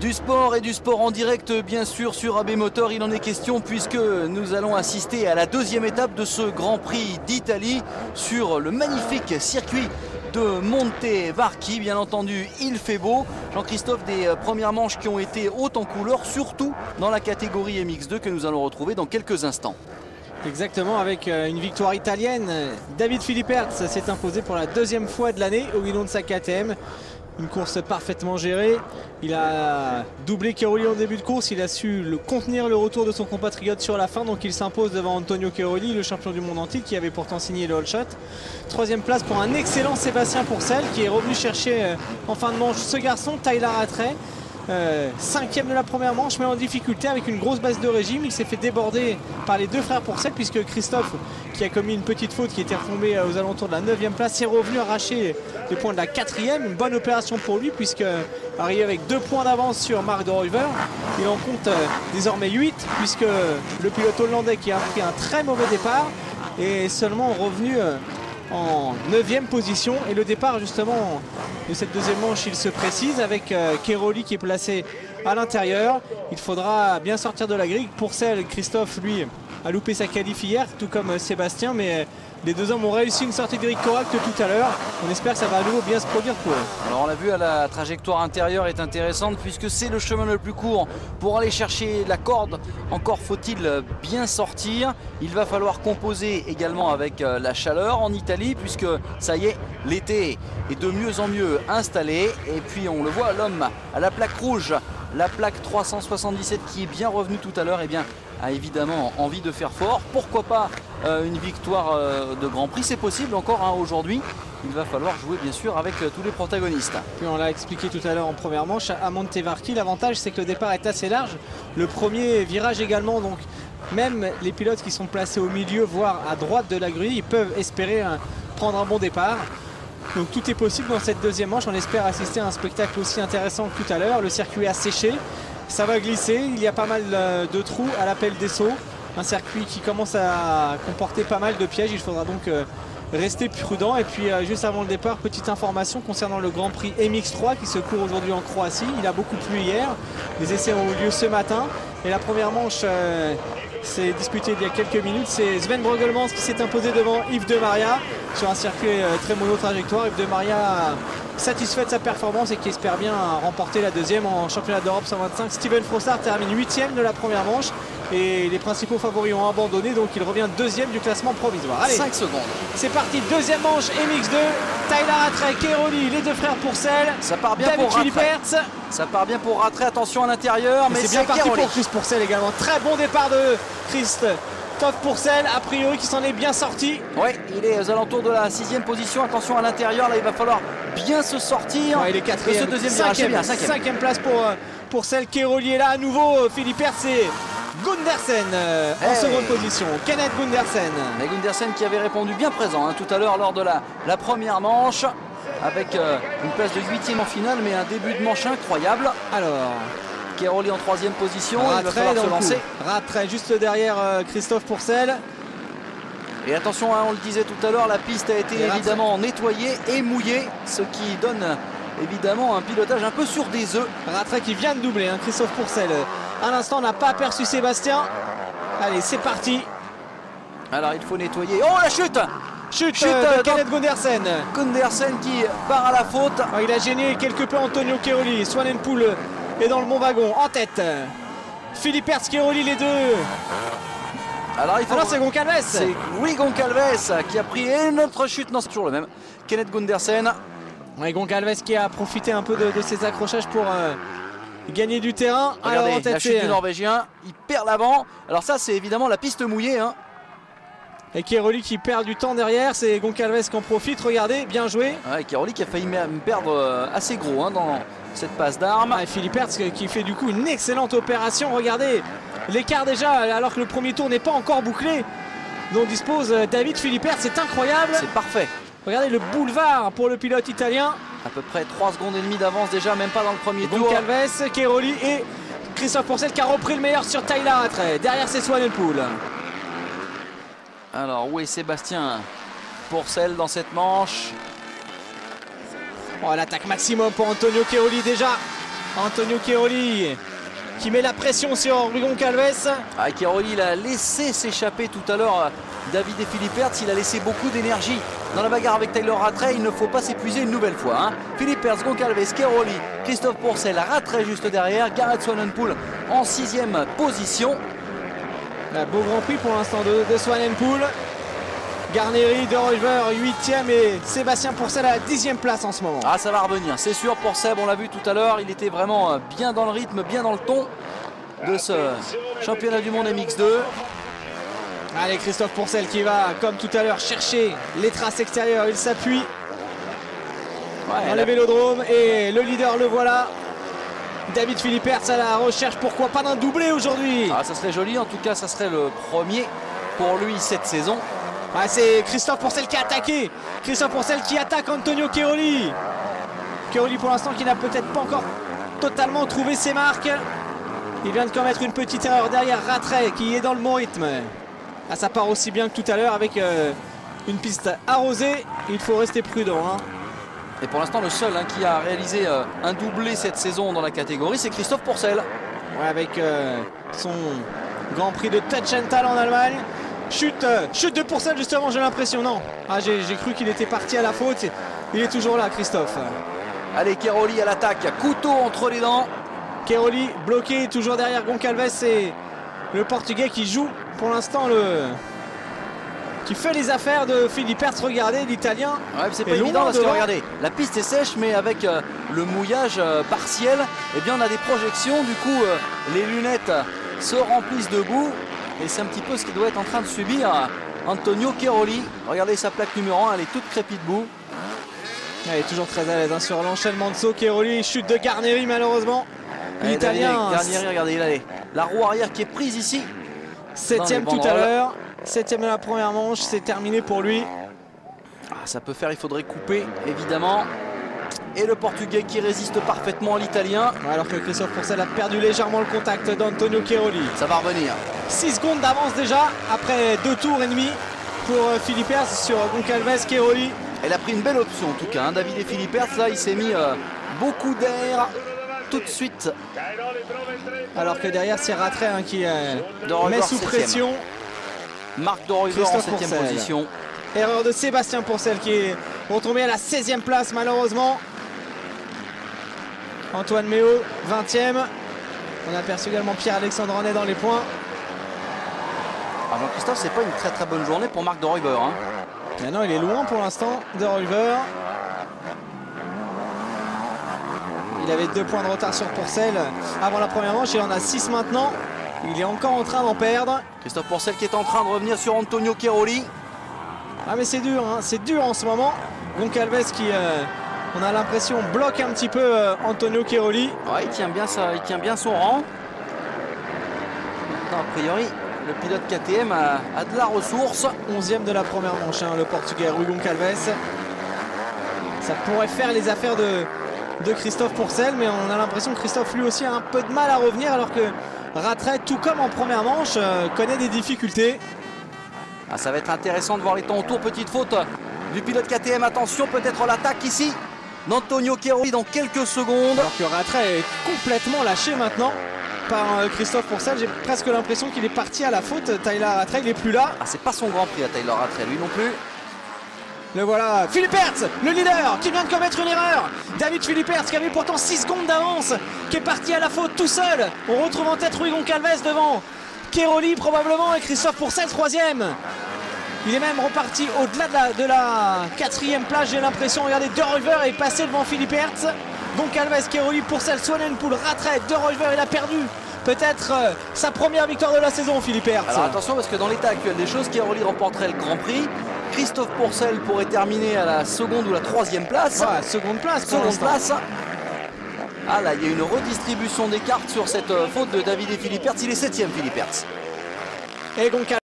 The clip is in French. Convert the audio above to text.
Du sport et du sport en direct bien sûr sur AB Motor, il en est question puisque nous allons assister à la deuxième étape de ce Grand Prix d'Italie sur le magnifique circuit de Montevarchi. Bien entendu, il fait beau. Jean-Christophe, des premières manches qui ont été hautes en couleur, surtout dans la catégorie MX2 que nous allons retrouver dans quelques instants. Exactement, avec une victoire italienne. David Philipperts s'est imposé pour la deuxième fois de l'année au guidon de sa KTM. Une course parfaitement gérée. Il a doublé Cairoli en début de course. Il a su contenir le retour de son compatriote sur la fin. Donc il s'impose devant Antonio Cairoli, le champion du monde en titre, qui avait pourtant signé le all shot. Troisième place pour un excellent Sébastien Pourcel, qui est revenu chercher en fin de manche ce garçon, Tyler Rattray. Cinquième de la première manche, mais en difficulté avec une grosse baisse de régime. Il s'est fait déborder par les deux frères Pourcel, puisque Christophe, qui a commis une petite faute qui était retombée aux alentours de la 9e place, est revenu arracher les points de la 4e. Une bonne opération pour lui, puisque arrivé avec 2 points d'avance sur Mark de Ruyver, il en compte désormais 8, puisque le pilote hollandais, qui a pris un très mauvais départ, est seulement revenu en 9e position. Et le départ justement de cette deuxième manche, il se précise avec Cairoli qui est placé à l'intérieur. Il faudra bien sortir de la grille. Pourcel, Christophe, lui, a loupé sa qualif hier, tout comme Sébastien, mais les deux hommes ont réussi une sortie de grille correcte tout à l'heure. On espère que ça va à nouveau bien se produire pour eux. Alors on l'a vu, la trajectoire intérieure est intéressante puisque c'est le chemin le plus court pour aller chercher la corde. Encore faut-il bien sortir. Il va falloir composer également avec la chaleur en Italie, puisque ça y est, l'été est de mieux en mieux installé. Et puis on le voit, l'homme à la plaque rouge, la plaque 377 qui est bien revenue tout à l'heure, et bien a évidemment envie de faire fort. Pourquoi pas une victoire de Grand Prix, c'est possible encore hein, aujourd'hui. Il va falloir jouer bien sûr avec tous les protagonistes. Puis on l'a expliqué tout à l'heure en première manche, à Montevarchi, l'avantage c'est que le départ est assez large. Le premier virage également, donc même les pilotes qui sont placés au milieu, voire à droite de la grille, ils peuvent espérer prendre un bon départ. Donc tout est possible dans cette deuxième manche. On espère assister à un spectacle aussi intéressant que tout à l'heure. Le circuit a séché, ça va glisser, il y a pas mal de trous à l'appel des sauts. Un circuit qui commence à comporter pas mal de pièges. Il faudra donc rester prudent. Et puis juste avant le départ, petite information concernant le Grand Prix MX3 qui se court aujourd'hui en Croatie. Il a beaucoup plu hier. Les essais ont eu lieu ce matin. Et la première manche s'est disputée il y a quelques minutes. C'est Sven Bruggelmans qui s'est imposé devant Yves de Maria sur un circuit très mono-trajectoire. Yves de Maria satisfait de sa performance et qui espère bien remporter la deuxième en championnat d'Europe 125. Steven Frossard termine 8e de la première manche et les principaux favoris ont abandonné, donc il revient 2e du classement provisoire. Allez, 5 secondes. C'est parti, deuxième manche MX2. Tyler Rattray, Cairoli, les deux frères Pourcel. Ça part bien David pour Rattray. Ça part bien pour Rattray, attention à l'intérieur, mais c'est bien parti Cairoli. pour Chris Pourcel également. Très bon départ de Christophe Pourcel, a priori qui s'en est bien sorti. Oui, il est aux alentours de la 6e position. Attention à l'intérieur, là il va falloir bien se sortir. Ouais, il est 4e. De ce deuxième virage, c'est bien, 5e place pour Pourcel. Cairoli est là à nouveau. Philipperts, c'est Gundersen en seconde position. Kenneth Gundersen. Mais Gundersen qui avait répondu bien présent hein, tout à l'heure lors de la première manche, avec une place de 8e en finale, mais un début de manche incroyable. Alors, Cairoli en 3e position, Rattray, il va falloir se lancer. Rattray juste derrière Christophe Pourcel. Et attention, hein, on le disait tout à l'heure, la piste a été évidemment nettoyée et mouillée, ce qui donne évidemment un pilotage un peu sur des œufs. Rattray qui vient de doubler, hein, Christophe Pourcel. À l'instant, on n'a pas aperçu Sébastien. Allez, c'est parti. Alors, il faut nettoyer. Oh, la chute de Kenneth Gundersen. Gundersen qui part à la faute. Oh, il a gêné quelque peu Antonio Cairoli. Swanepoel est dans le bon wagon, en tête. Philipperts, Cairoli, les deux. Alors, il faut c'est Goncalves. C'est Goncalves qui a pris une autre chute. Non, c'est toujours le même. Kenneth Gundersen. Ouais, Goncalves qui a profité un peu de ses accrochages pour gagner du terrain. Regardez, alors, la chute du Norvégien, il perd l'avant. Alors ça, c'est évidemment la piste mouillée. Hein. Et Cairoli qui perd du temps derrière, c'est Goncalves qui en profite. Regardez, bien joué. Ouais, Cairoli qui a failli perdre assez gros hein, dans cette passe d'armes. Et Philipperts qui fait du coup une excellente opération. Regardez l'écart déjà, alors que le premier tour n'est pas encore bouclé, dont dispose David Philipperts. C'est incroyable. C'est parfait. Regardez le boulevard pour le pilote italien. À peu près 3 secondes et demie d'avance déjà, même pas dans le premier tour. Goncalves, Cairoli et Christophe Pourcel qui a repris le meilleur sur Tyler Rattray. Derrière, c'est Swanepoel. Alors, où est Sébastien Pourcel dans cette manche? Oh, l'attaque maximum pour Antonio Cairoli déjà. Antonio Cairoli qui met la pression sur Rui Goncalves. Ah, Cairoli, il a laissé s'échapper tout à l'heure David et Philippe Hertz. Il a laissé beaucoup d'énergie dans la bagarre avec Tyler Rattray. Il ne faut pas s'épuiser une nouvelle fois, hein. Philippe Hertz, Goncalves, Cairoli, Christophe Pourcel, Rattray juste derrière, Garrett Swanepoel en 6e position. Un beau Grand Prix pour l'instant de Swanepoel. Garneri, De Ruyver 8e et Sébastien Pourcel à la 10e place en ce moment. Ah, ça va revenir, c'est sûr pour Seb, on l'a vu tout à l'heure, il était vraiment bien dans le rythme, bien dans le ton de ce championnat du monde MX2. Allez, Christophe Pourcel qui va, comme tout à l'heure, chercher les traces extérieures. Il s'appuie dans le vélodrome et le leader, le voilà. David Philippe Hertz à la recherche, pourquoi pas d'un doublé aujourd'hui. Ah, ça serait joli, en tout cas ça serait le premier pour lui cette saison. Ah, c'est Christophe Pourcel qui a attaqué. Christophe Pourcel qui attaque Antonio Cairoli. Cairoli pour l'instant qui n'a peut-être pas encore totalement trouvé ses marques. Il vient de commettre une petite erreur derrière Rattray qui est dans le bon rythme. Ah, ça part aussi bien que tout à l'heure avec une piste arrosée. Il faut rester prudent, hein. Et pour l'instant le seul qui a réalisé un doublé cette saison dans la catégorie, c'est Christophe Pourcel. Ouais, avec son Grand Prix de Touch and Tal en Allemagne. Chute de Pourcel justement, j'ai l'impression. Non, ah, j'ai cru qu'il était parti à la faute. Il est toujours là, Christophe. Allez, Cairoli à l'attaque, couteau entre les dents. Cairoli bloqué toujours derrière Goncalves et le Portugais qui joue pour l'instant qui fait les affaires de Philippe Hertz. Regardez, l'Italien. Ouais, c'est pas évident parce que regardez, la piste est sèche, mais avec le mouillage partiel, eh bien on a des projections. Du coup, les lunettes se remplissent de boue. Et c'est un petit peu ce qu'il doit être en train de subir Antonio Cairoli. Regardez sa plaque numéro 1, elle est toute crépie de boue. Elle est toujours très à l'aise sur l'enchaînement de saut. Cairoli, chute de Garneri malheureusement. L'Italien. Garneri, regardez, il a la roue arrière qui est prise ici. 7e tout à l'heure. 7e de la première manche, c'est terminé pour lui. Ah, ça peut faire, il faudrait couper évidemment. Et le Portugais qui résiste parfaitement à l'Italien. Alors que Christophe Pourcel a perdu légèrement le contact d'Antonio Cairoli. Ça va revenir. 6 secondes d'avance déjà après 2 tours et demi pour Philippe Hertz sur Goncalves. Cairoli. Elle a pris une belle option en tout cas, David et Philippe Hertz. Là, il s'est mis beaucoup d'air tout de suite. Alors que derrière, c'est Rattray qui met sous pression. Marc De Ruyver en 7e position. Erreur de Sébastien Pourcel qui est retombé à la 16e place malheureusement. Antoine Méo 20e. On a aperçu également Pierre-Alexandre Renet dans les points. Ah, Jean-Christophe, c'est pas une très très bonne journée pour Marc De Ruyver. Mais non, il est loin pour l'instant, De Ruyver. Il avait 2 points de retard sur Pourcel avant la première manche, il en a 6 maintenant. Il est encore en train d'en perdre. Christophe Pourcel qui est en train de revenir sur Antonio Cairoli. Ah mais c'est dur, hein. C'est dur en ce moment. Goncalves qui, on a l'impression, bloque un petit peu Antonio Cairoli. Ouais, il tient bien son rang. Maintenant, a priori, le pilote KTM a de la ressource. 11e de la première manche, hein, le Portugais Rui Goncalves. Ça pourrait faire les affaires de Christophe Pourcel, mais on a l'impression que Christophe lui aussi a un peu de mal à revenir, alors que Rattray, tout comme en première manche, connaît des difficultés. Ah, ça va être intéressant de voir les temps autour. Petite faute du pilote KTM. Attention, peut-être l'attaque ici d'Antonio Cairoli dans quelques secondes. Alors que Rattray est complètement lâché maintenant par Christophe Pourcel. J'ai presque l'impression qu'il est parti à la faute. Tyler Rattray, il n'est plus là. Ah, c'est pas son Grand Prix à Tyler Rattray, lui non plus. Le voilà, Philippe Hertz, le leader, qui vient de commettre une erreur. David Philippe Hertz qui avait pourtant 6 secondes d'avance, qui est parti à la faute tout seul. On retrouve en tête Rui Goncalves devant Cairoli probablement et Christophe Pourcel 3e. Il est même reparti au-delà de la 4e place, j'ai l'impression. Regardez, De Ruyver est passé devant Philippe Hertz. Goncalves, Cairoli, Pourcel, Swanepoel, Rattray, De Ruyver, il a perdu peut-être sa première victoire de la saison, Philippe Hertz. Alors attention parce que dans l'état actuel des choses, Cairoli remporterait le Grand Prix. Christophe Pourcel pourrait terminer à la 2e ou la 3e place. Ouais, seconde place. Ah là, il y a une redistribution des cartes sur cette faute de David et Philippe Hertz. Il est 7e, Philippe Hertz. Et Goncalves